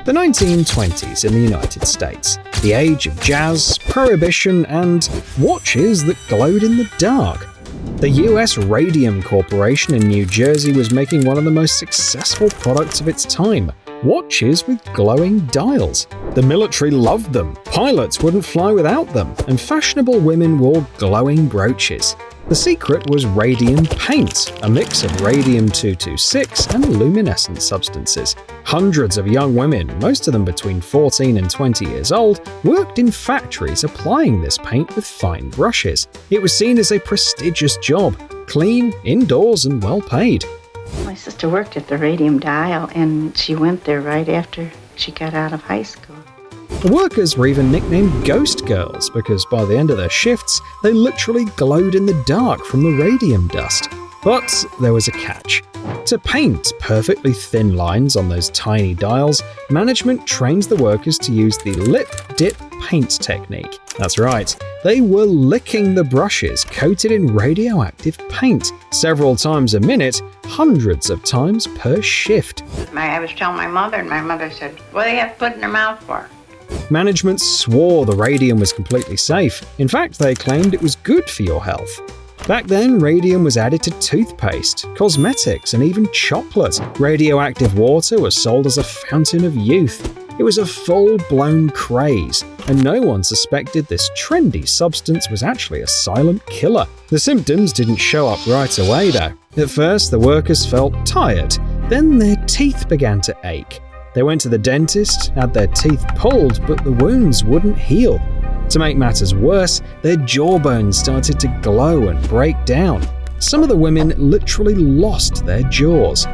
The 1920s in the United States, the age of jazz, prohibition, and watches that glowed in the dark. The US Radium Corporation in New Jersey was making one of the most successful products of its time, watches with glowing dials. The military loved them, pilots wouldn't fly without them, and fashionable women wore glowing brooches. The secret was radium paint, a mix of radium-226 and luminescent substances. Hundreds of young women, most of them between 14 and 20 years old, worked in factories applying this paint with fine brushes. It was seen as a prestigious job, clean, indoors, and well paid. My sister worked at the radium dial, and she went there right after she got out of high school. The workers were even nicknamed Ghost Girls because by the end of their shifts, they literally glowed in the dark from the radium dust. But there was a catch. To paint perfectly thin lines on those tiny dials, management trains the workers to use the lip dip paint technique. That's right, they were licking the brushes coated in radioactive paint several times a minute, hundreds of times per shift. I was telling my mother, and my mother said, "What do they have to put in their mouth for?" Management swore the radium was completely safe. In fact, they claimed it was good for your health. Back then, radium was added to toothpaste, cosmetics, and even chocolate. Radioactive water was sold as a fountain of youth. It was a full-blown craze, and no one suspected this trendy substance was actually a silent killer. The symptoms didn't show up right away, though. At first, the workers felt tired, then their teeth began to ache. They went to the dentist, had their teeth pulled, but the wounds wouldn't heal. To make matters worse, their jawbones started to glow and break down. Some of the women literally lost their jaws.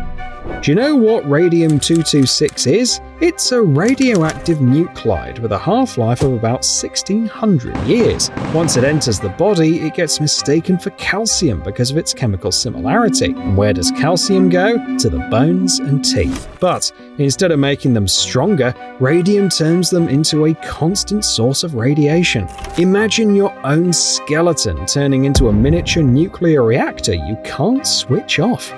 Do you know what radium-226 is? It's a radioactive nuclide with a half-life of about 1600 years. Once it enters the body, it gets mistaken for calcium because of its chemical similarity. And where does calcium go? To the bones and teeth. But instead of making them stronger, radium turns them into a constant source of radiation. Imagine your own skeleton turning into a miniature nuclear reactor you can't switch off.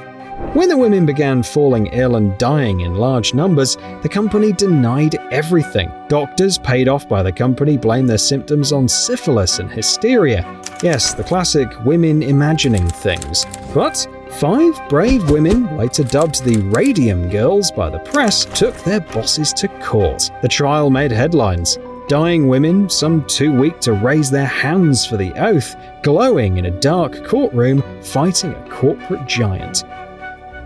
When the women began falling ill and dying in large numbers, the company denied everything. Doctors paid off by the company blamed their symptoms on syphilis and hysteria. Yes, the classic women imagining things. But 5 brave women, later dubbed the Radium Girls by the press, took their bosses to court. The trial made headlines. Dying women, some too weak to raise their hands for the oath, glowing in a dark courtroom, fighting a corporate giant.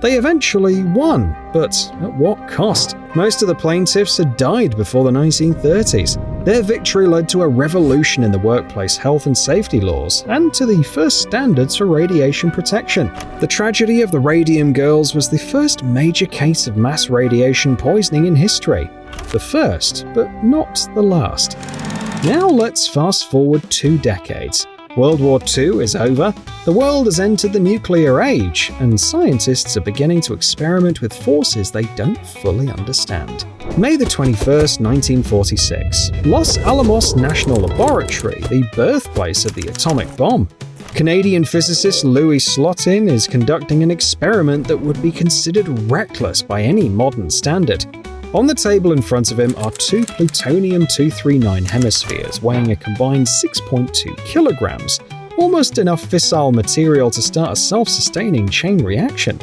They eventually won, but at what cost? Most of the plaintiffs had died before the 1930s. Their victory led to a revolution in the workplace health and safety laws, and to the first standards for radiation protection. The tragedy of the Radium Girls was the first major case of mass radiation poisoning in history. The first, but not the last. Now let's fast forward 2 decades. World War II is over, the world has entered the nuclear age, and scientists are beginning to experiment with forces they don't fully understand. May the 21st, 1946. Los Alamos National Laboratory, the birthplace of the atomic bomb. Canadian physicist Louis Slotin is conducting an experiment that would be considered reckless by any modern standard. On the table in front of him are 2 plutonium-239 hemispheres weighing a combined 6.2 kilograms, almost enough fissile material to start a self-sustaining chain reaction.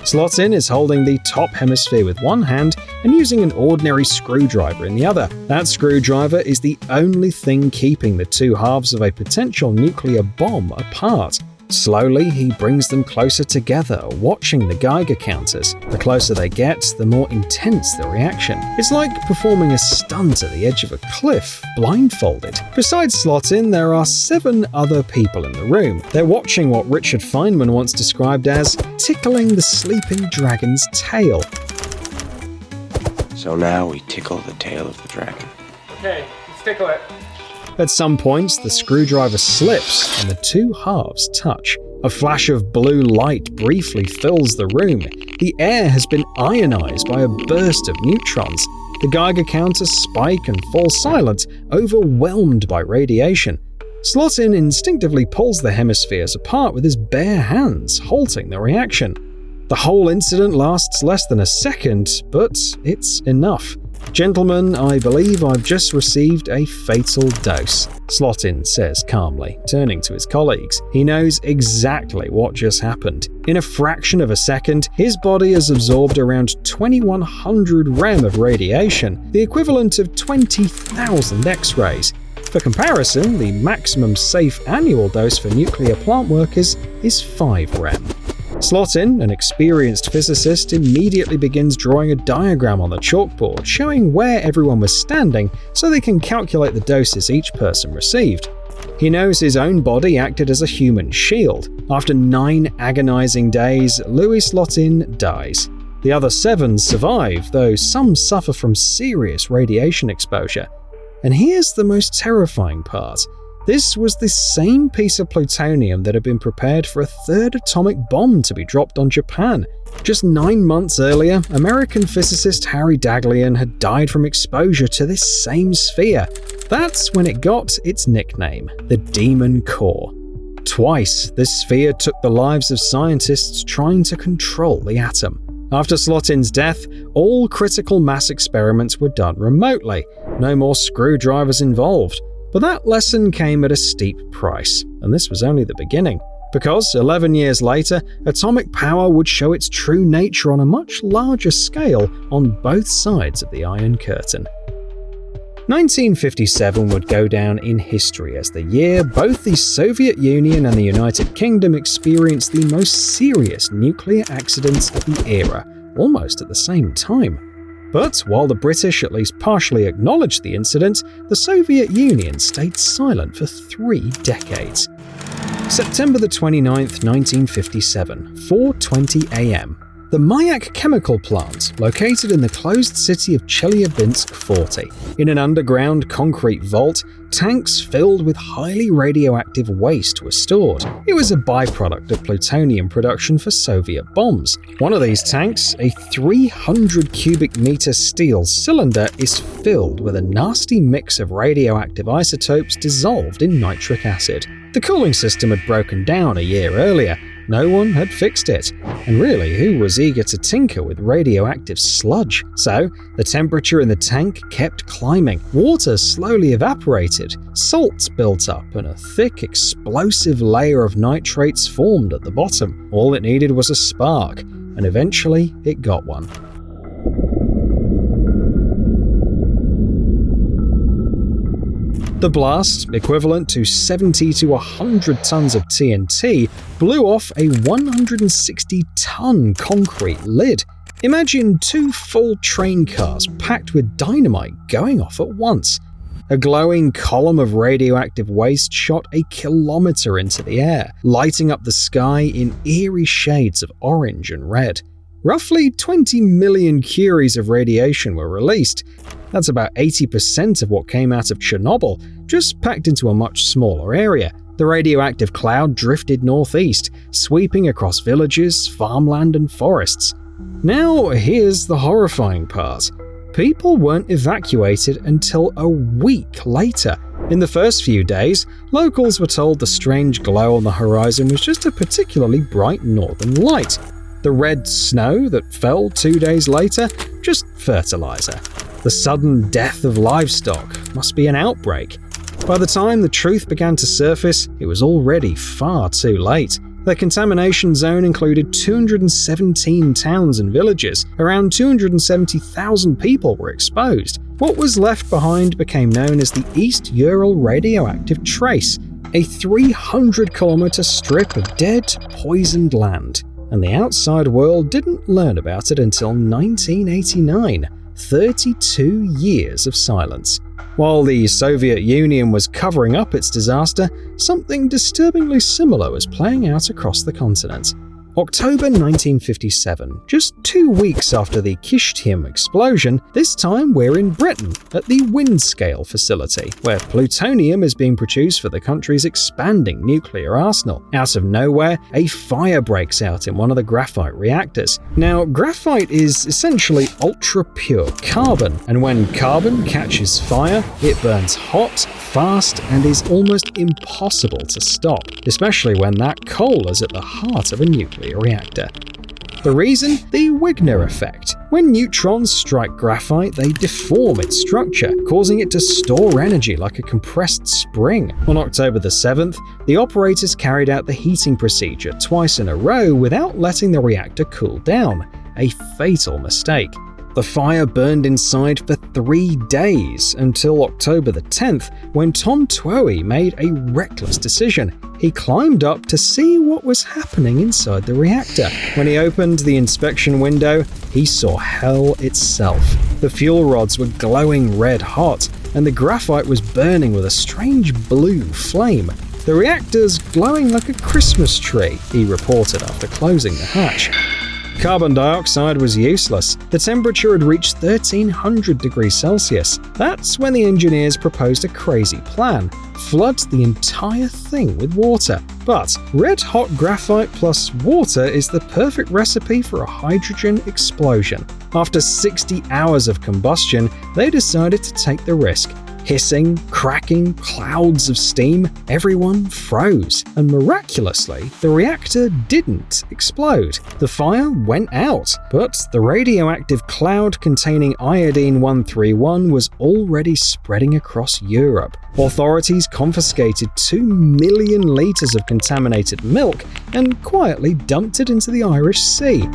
Slotin is holding the top hemisphere with one hand and using an ordinary screwdriver in the other. That screwdriver is the only thing keeping the 2 halves of a potential nuclear bomb apart. Slowly, he brings them closer together, watching the Geiger counters. The closer they get, the more intense the reaction. It's like performing a stunt at the edge of a cliff, blindfolded. Besides Slotin, there are 7 other people in the room. They're watching what Richard Feynman once described as tickling the sleeping dragon's tail. So now we tickle the tail of the dragon. Okay, let's tickle it. At some points, the screwdriver slips and the 2 halves touch. A flash of blue light briefly fills the room. The air has been ionized by a burst of neutrons. The Geiger counters spike and fall silent, overwhelmed by radiation. Slotin instinctively pulls the hemispheres apart with his bare hands, halting the reaction. The whole incident lasts less than a second, but it's enough. "Gentlemen, I believe I've just received a fatal dose," Slotin says calmly, turning to his colleagues. He knows exactly what just happened. In a fraction of a second, his body has absorbed around 2100 rem of radiation, the equivalent of 20,000 X-rays. For comparison, the maximum safe annual dose for nuclear plant workers is 5 rem. Slotin, an experienced physicist, immediately begins drawing a diagram on the chalkboard showing where everyone was standing so they can calculate the doses each person received. He knows his own body acted as a human shield. After 9 agonizing days, Louis Slotin dies. The other 7 survive, though some suffer from serious radiation exposure. And here's the most terrifying part. This was the same piece of plutonium that had been prepared for a 3rd atomic bomb to be dropped on Japan. Just 9 months earlier, American physicist Harry Daghlian had died from exposure to this same sphere. That's when it got its nickname, the Demon Core. Twice, this sphere took the lives of scientists trying to control the atom. After Slotin's death, all critical mass experiments were done remotely. No more screwdrivers involved. But that lesson came at a steep price, and this was only the beginning. Because 11 years later, atomic power would show its true nature on a much larger scale on both sides of the Iron Curtain. 1957 would go down in history as the year both the Soviet Union and the United Kingdom experienced the most serious nuclear accidents of the era, almost at the same time. But while the British at least partially acknowledged the incident, the Soviet Union stayed silent for 3 decades. September 29th, 1957, 4:20 a.m. The Mayak chemical plant, located in the closed city of Chelyabinsk 40. In an underground concrete vault, tanks filled with highly radioactive waste were stored. It was a byproduct of plutonium production for Soviet bombs. One of these tanks, a 300 cubic meter steel cylinder, is filled with a nasty mix of radioactive isotopes dissolved in nitric acid. The cooling system had broken down a year earlier. No one had fixed it, and really, who was eager to tinker with radioactive sludge? So, the temperature in the tank kept climbing, water slowly evaporated, salts built up, and a thick, explosive layer of nitrates formed at the bottom. All it needed was a spark, and eventually it got one. The blast, equivalent to 70 to 100 tons of TNT, blew off a 160-ton concrete lid. Imagine 2 full train cars packed with dynamite going off at once. A glowing column of radioactive waste shot a kilometer into the air, lighting up the sky in eerie shades of orange and red. Roughly 20 million curies of radiation were released. That's about 80% of what came out of Chernobyl, just packed into a much smaller area. The radioactive cloud drifted northeast, sweeping across villages, farmland, and forests. Now, here's the horrifying part. People weren't evacuated until a week later. In the first few days, locals were told the strange glow on the horizon was just a particularly bright northern light. The red snow that fell 2 days later, just fertilizer. The sudden death of livestock must be an outbreak. By the time the truth began to surface, it was already far too late. The contamination zone included 217 towns and villages. Around 270,000 people were exposed. What was left behind became known as the East Ural Radioactive Trace, a 300-kilometer strip of dead, poisoned land. And the outside world didn't learn about it until 1989, 32 years of silence. While the Soviet Union was covering up its disaster, something disturbingly similar was playing out across the continent. October 1957, just 2 weeks after the Kishtim explosion, this time we're in Britain, at the Windscale facility, where plutonium is being produced for the country's expanding nuclear arsenal. Out of nowhere, a fire breaks out in one of the graphite reactors. Now, graphite is essentially ultra-pure carbon, and when carbon catches fire, it burns hot, fast, and is almost impossible to stop, especially when that coal is at the heart of a nuclear reactor. The reason? The Wigner effect. When neutrons strike graphite, they deform its structure, causing it to store energy like a compressed spring. On October the 7th, the operators carried out the heating procedure twice in a row without letting the reactor cool down. A fatal mistake. The fire burned inside for 3 days until October the 10th, when Tom Twohy made a reckless decision. He climbed up to see what was happening inside the reactor. When he opened the inspection window, he saw hell itself. The fuel rods were glowing red hot, and the graphite was burning with a strange blue flame. "The reactor's glowing like a Christmas tree," he reported after closing the hatch. Carbon dioxide was useless. The temperature had reached 1300 degrees Celsius. That's when the engineers proposed a crazy plan: flood the entire thing with water. But red-hot graphite plus water is the perfect recipe for a hydrogen explosion. After 60 hours of combustion, they decided to take the risk. Hissing, cracking, clouds of steam, everyone froze, and miraculously, the reactor didn't explode. The fire went out, but the radioactive cloud containing iodine-131 was already spreading across Europe. Authorities confiscated 2 million litres of contaminated milk and quietly dumped it into the Irish Sea.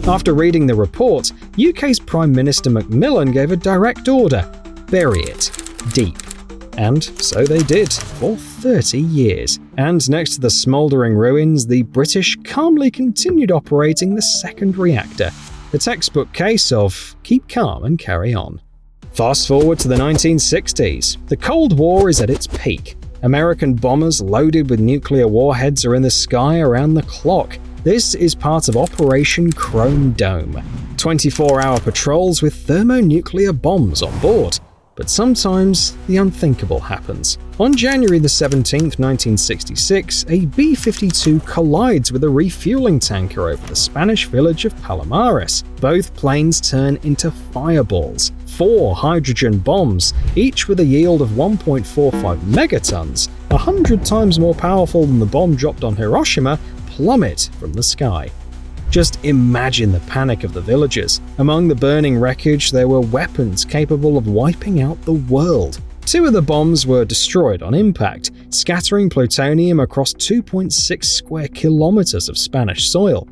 After reading the report, UK's Prime Minister Macmillan gave a direct order: bury it deep. And so they did, for 30 years. And next to the smouldering ruins, the British calmly continued operating the second reactor. The textbook case of keep calm and carry on. Fast forward to the 1960s. The Cold War is at its peak. American bombers loaded with nuclear warheads are in the sky around the clock. This is part of Operation Chrome Dome. 24-hour patrols with thermonuclear bombs on board. But sometimes the unthinkable happens. On January the 17th, 1966, a B-52 collides with a refueling tanker over the Spanish village of Palomares. Both planes turn into fireballs. 4 hydrogen bombs, each with a yield of 1.45 megatons, 100 times more powerful than the bomb dropped on Hiroshima, plummet from the sky. Just imagine the panic of the villagers. Among the burning wreckage, there were weapons capable of wiping out the world. 2 of the bombs were destroyed on impact, scattering plutonium across 2.6 square kilometers of Spanish soil.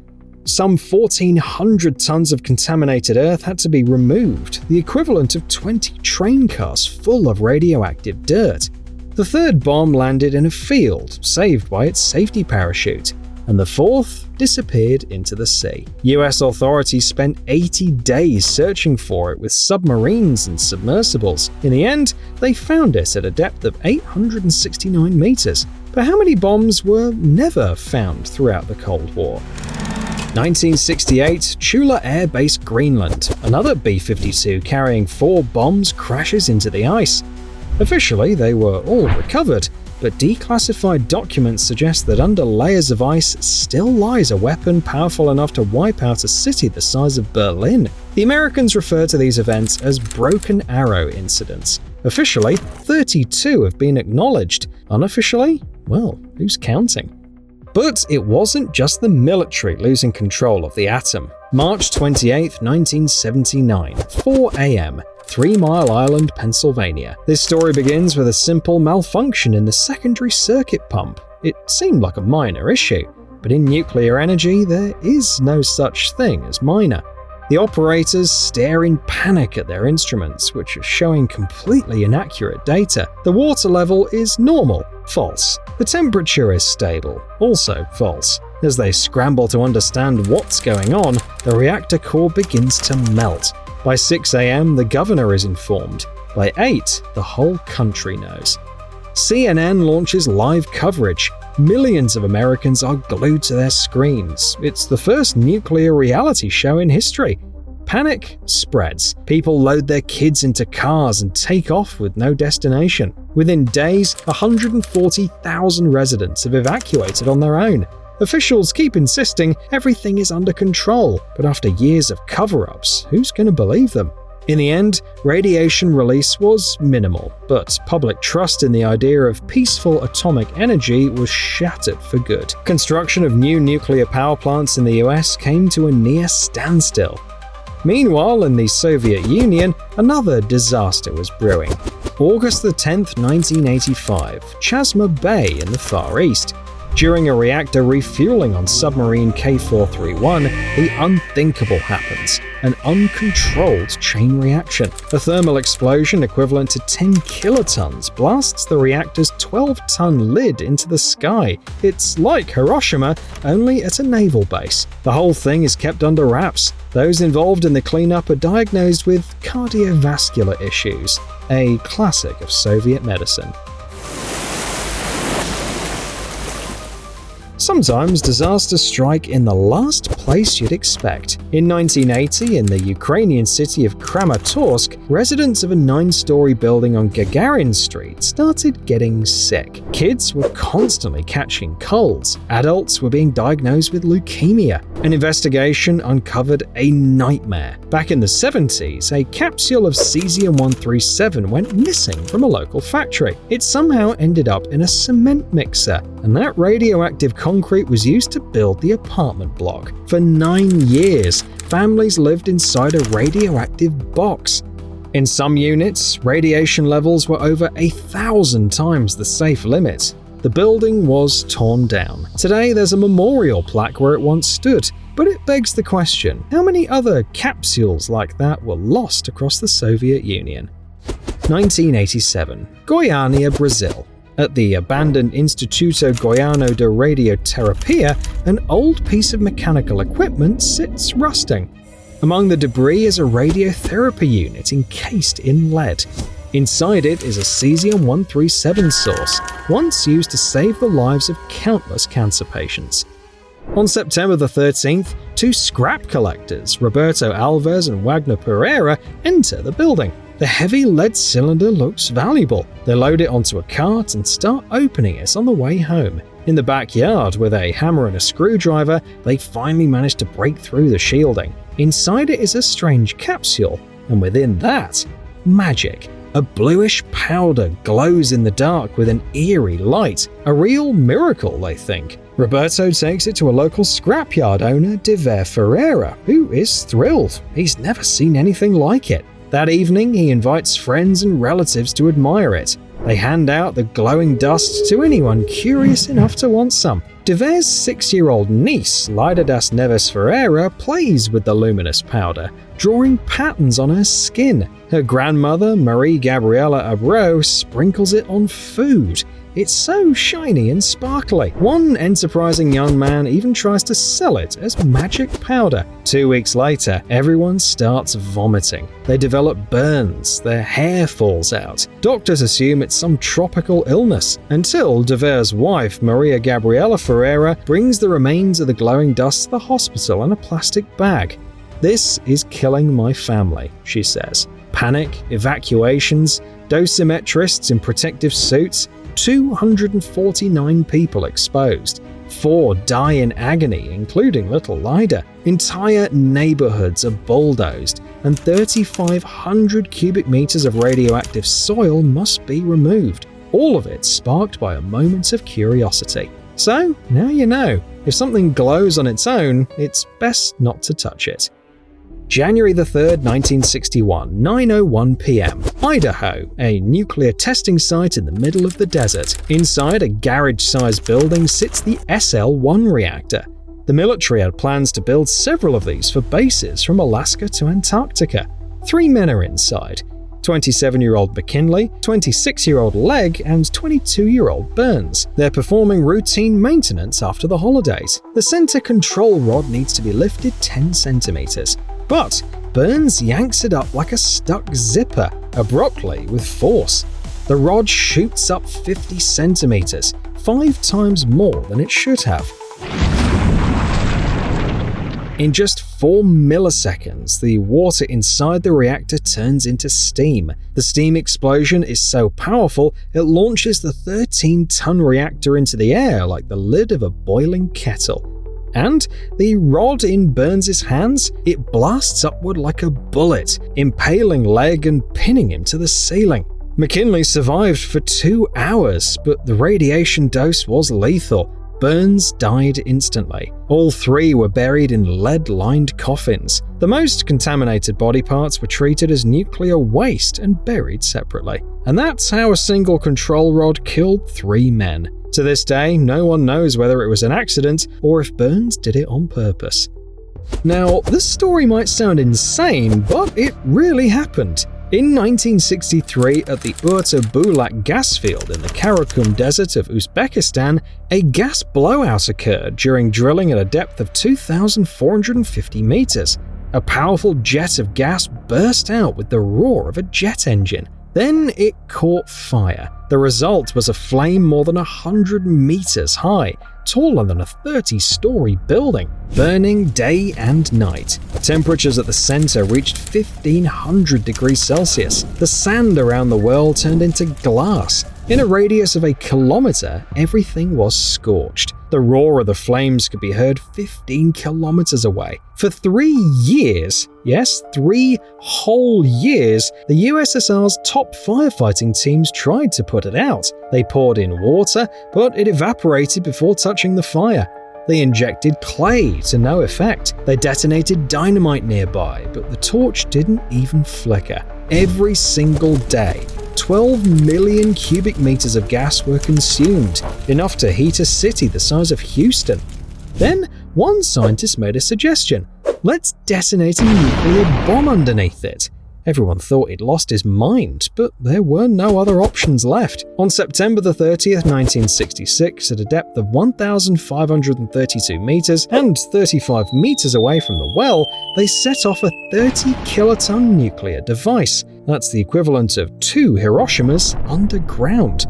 Some 1,400 tons of contaminated earth had to be removed, the equivalent of 20 train cars full of radioactive dirt. The 3rd bomb landed in a field, saved by its safety parachute, and the 4th disappeared into the sea. US authorities spent 80 days searching for it with submarines and submersibles. In the end, they found it at a depth of 869 meters. But how many bombs were never found throughout the Cold War? 1968, Chula Air Base, Greenland. Another B-52 carrying 4 bombs crashes into the ice. Officially, they were all recovered, but declassified documents suggest that under layers of ice still lies a weapon powerful enough to wipe out a city the size of Berlin. The Americans refer to these events as Broken Arrow incidents. Officially, 32 have been acknowledged. Unofficially, well, who's counting? But it wasn't just the military losing control of the atom. March 28, 1979, 4 a.m., 3 Mile Island, Pennsylvania. This story begins with a simple malfunction in the secondary circuit pump. It seemed like a minor issue, but in nuclear energy, there is no such thing as minor. The operators stare in panic at their instruments, which are showing completely inaccurate data. The water level is normal, false. The temperature is stable, also false. As they scramble to understand what's going on, the reactor core begins to melt. By 6 a.m., the governor is informed. By 8, the whole country knows. CNN launches live coverage. Millions of Americans are glued to their screens. It's the first nuclear reality show in history. Panic spreads. People load their kids into cars and take off with no destination. Within days, 140,000 residents have evacuated on their own. Officials keep insisting everything is under control, but after years of cover-ups, who's going to believe them? In the end, radiation release was minimal, but public trust in the idea of peaceful atomic energy was shattered for good. Construction of new nuclear power plants in the US came to a near standstill. Meanwhile, in the Soviet Union, another disaster was brewing. August 10, 1985, Chasma Bay in the Far East. During a reactor refueling on submarine K431, the unthinkable happens. An uncontrolled chain reaction. A thermal explosion equivalent to 10 kilotons blasts the reactor's 12-ton lid into the sky. It's like Hiroshima, only at a naval base. The whole thing is kept under wraps. Those involved in the cleanup are diagnosed with cardiovascular issues, a classic of Soviet medicine. Sometimes disasters strike in the last place you'd expect. In 1980, in the Ukrainian city of Kramatorsk, residents of a 9-story building on Gagarin Street started getting sick. Kids were constantly catching colds. Adults were being diagnosed with leukemia. An investigation uncovered a nightmare. Back in the 70s, a capsule of cesium-137 went missing from a local factory. It somehow ended up in a cement mixer, and that radioactive concrete was used to build the apartment block. For 9 years, families lived inside a radioactive box. In some units, radiation levels were over 1,000 times the safe limit. The building was torn down. Today, there's a memorial plaque where it once stood, but it begs the question, how many other capsules like that were lost across the Soviet Union? 1987, Goiânia, Brazil. At the abandoned Instituto Goiano de Radioterapia, an old piece of mechanical equipment sits rusting. Among the debris is a radiotherapy unit encased in lead. Inside it is a cesium-137 source, once used to save the lives of countless cancer patients. On September 13th, 2 scrap collectors, Roberto Alves and Wagner Pereira, enter the building. The heavy lead cylinder looks valuable. They load it onto a cart and start opening it on the way home. In the backyard, with a hammer and a screwdriver, they finally manage to break through the shielding. Inside it is a strange capsule, and within that, magic. A bluish powder glows in the dark with an eerie light. A real miracle, they think. Roberto takes it to a local scrapyard owner, Diver Ferreira, who is thrilled. He's never seen anything like it. That evening, he invites friends and relatives to admire it. They hand out the glowing dust to anyone curious enough to want some. Diver's 6-year-old niece, Lyda das Neves Ferreira, plays with the luminous powder, drawing patterns on her skin. Her grandmother, Marie Gabriela Abreu, sprinkles it on food. It's so shiny and sparkly. One enterprising young man even tries to sell it as magic powder. 2 weeks later, everyone starts vomiting. They develop burns, their hair falls out. Doctors assume it's some tropical illness, until Diver's wife, Maria Gabriela Ferreira, brings the remains of the glowing dust to the hospital in a plastic bag. "This is killing my family," she says. Panic, evacuations, dosimetrists in protective suits, 249 people exposed. 4 die in agony, including little Lyda. Entire neighborhoods are bulldozed, and 3,500 cubic meters of radioactive soil must be removed. All of it sparked by a moment of curiosity. So, now you know, if something glows on its own, it's best not to touch it. January 3rd, 1961, 9:01 p.m. Idaho, a nuclear testing site in the middle of the desert. Inside a garage-sized building sits the SL-1 reactor. The military had plans to build several of these for bases from Alaska to Antarctica. 3 men are inside: 27-year-old McKinley, 26-year-old Legg, and 22-year-old Burns. They're performing routine maintenance after the holidays. The center control rod needs to be lifted 10 centimeters. But Burns yanks it up like a stuck zipper, abruptly with force. The rod shoots up 50 centimeters, 5 times more than it should have. In just 4 milliseconds, the water inside the reactor turns into steam. The steam explosion is so powerful, it launches the 13-ton reactor into the air like the lid of a boiling kettle. And the rod in Burns' hands, it blasts upward like a bullet, impaling Legg and pinning him to the ceiling. McKinley survived for 2 hours, but the radiation dose was lethal. Burns died instantly. All 3 were buried in lead-lined coffins. The most contaminated body parts were treated as nuclear waste and buried separately. And that's how a single control rod killed 3 men. To this day, no one knows whether it was an accident or if Burns did it on purpose. Now, this story might sound insane, but it really happened. In 1963, at the Urta Bulak gas field in the Karakum Desert of Uzbekistan, a gas blowout occurred during drilling at a depth of 2,450 meters. A powerful jet of gas burst out with the roar of a jet engine. Then it caught fire. The result was a flame more than 100 meters high, taller than a 30-story building, burning day and night. Temperatures at the center reached 1,500 degrees Celsius. The sand around the world turned into glass. In a radius of a kilometer, everything was scorched. The roar of the flames could be heard 15 kilometers away. For 3 years, yes, 3 whole years, the USSR's top firefighting teams tried to put it out. They poured in water, but it evaporated before touching the fire. They injected clay to no effect. They detonated dynamite nearby, but the torch didn't even flicker. Every single day, 12 million cubic meters of gas were consumed, enough to heat a city the size of Houston. Then, one scientist made a suggestion. Let's detonate a nuclear bomb underneath it. Everyone thought he'd lost his mind, but there were no other options left. On September the 30th, 1966, at a depth of 1,532 meters and 35 meters away from the well, they set off a 30-kiloton nuclear device. That's the equivalent of 2 Hiroshimas underground.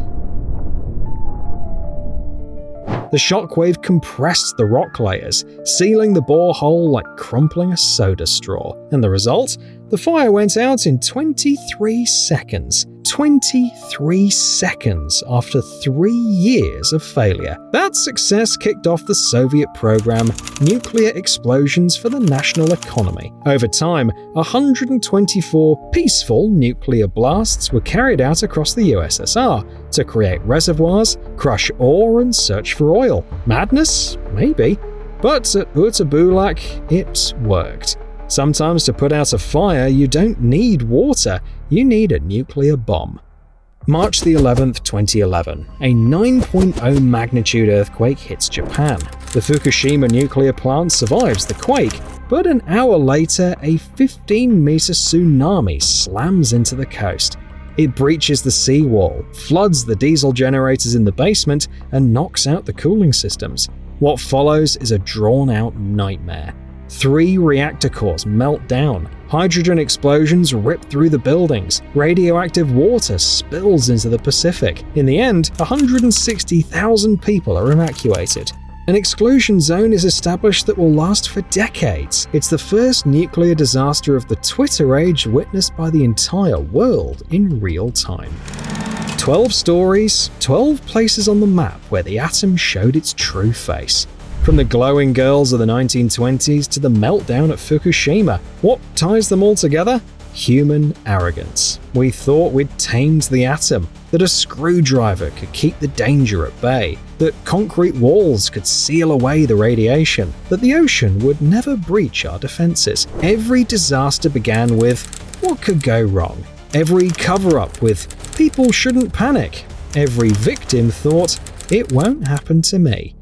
The shockwave compressed the rock layers, sealing the borehole like crumpling a soda straw. And the result? The fire went out in 23 seconds. 23 seconds after 3 years of failure. That success kicked off the Soviet program, Nuclear Explosions for the National Economy. Over time, 124 peaceful nuclear blasts were carried out across the USSR to create reservoirs, crush ore, and search for oil. Madness? Maybe. But at Urta Bulak, it worked. Sometimes to put out a fire, you don't need water, you need a nuclear bomb. March the 11th, 2011, a 9.0 magnitude earthquake hits Japan. The Fukushima nuclear plant survives the quake, but an hour later, a 15-meter tsunami slams into the coast. It breaches the seawall, floods the diesel generators in the basement, and knocks out the cooling systems. What follows is a drawn-out nightmare. 3 reactor cores melt down, hydrogen explosions rip through the buildings, radioactive water spills into the Pacific. In the end, 160,000 people are evacuated. An exclusion zone is established that will last for decades. It's the first nuclear disaster of the Twitter age witnessed by the entire world in real time. 12 stories, 12 places on the map where the atom showed its true face. From the glowing girls of the 1920s to the meltdown at Fukushima, what ties them all together? Human arrogance. We thought we'd tamed the atom, that a screwdriver could keep the danger at bay, that concrete walls could seal away the radiation, that the ocean would never breach our defenses. Every disaster began with, what could go wrong? Every cover-up with, people shouldn't panic. Every victim thought, it won't happen to me.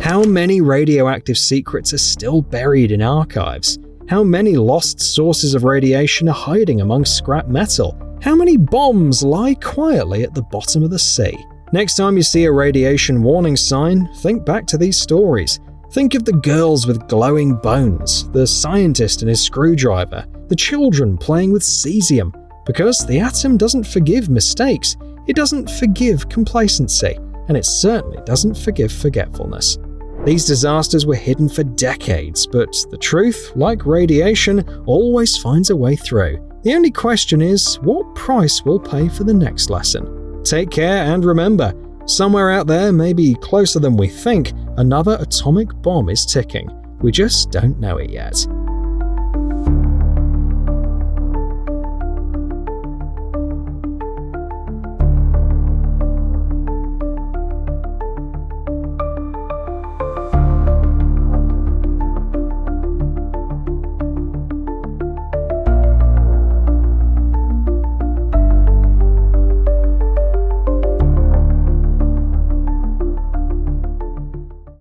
How many radioactive secrets are still buried in archives? How many lost sources of radiation are hiding among scrap metal? How many bombs lie quietly at the bottom of the sea? Next time you see a radiation warning sign, think back to these stories. Think of the girls with glowing bones, the scientist and his screwdriver, the children playing with cesium. Because the atom doesn't forgive mistakes, it doesn't forgive complacency, and it certainly doesn't forgive forgetfulness. These disasters were hidden for decades, but the truth, like radiation, always finds a way through. The only question is, what price we'll pay for the next lesson? Take care and remember, somewhere out there, maybe closer than we think, Another atomic bomb is ticking. We just don't know it yet.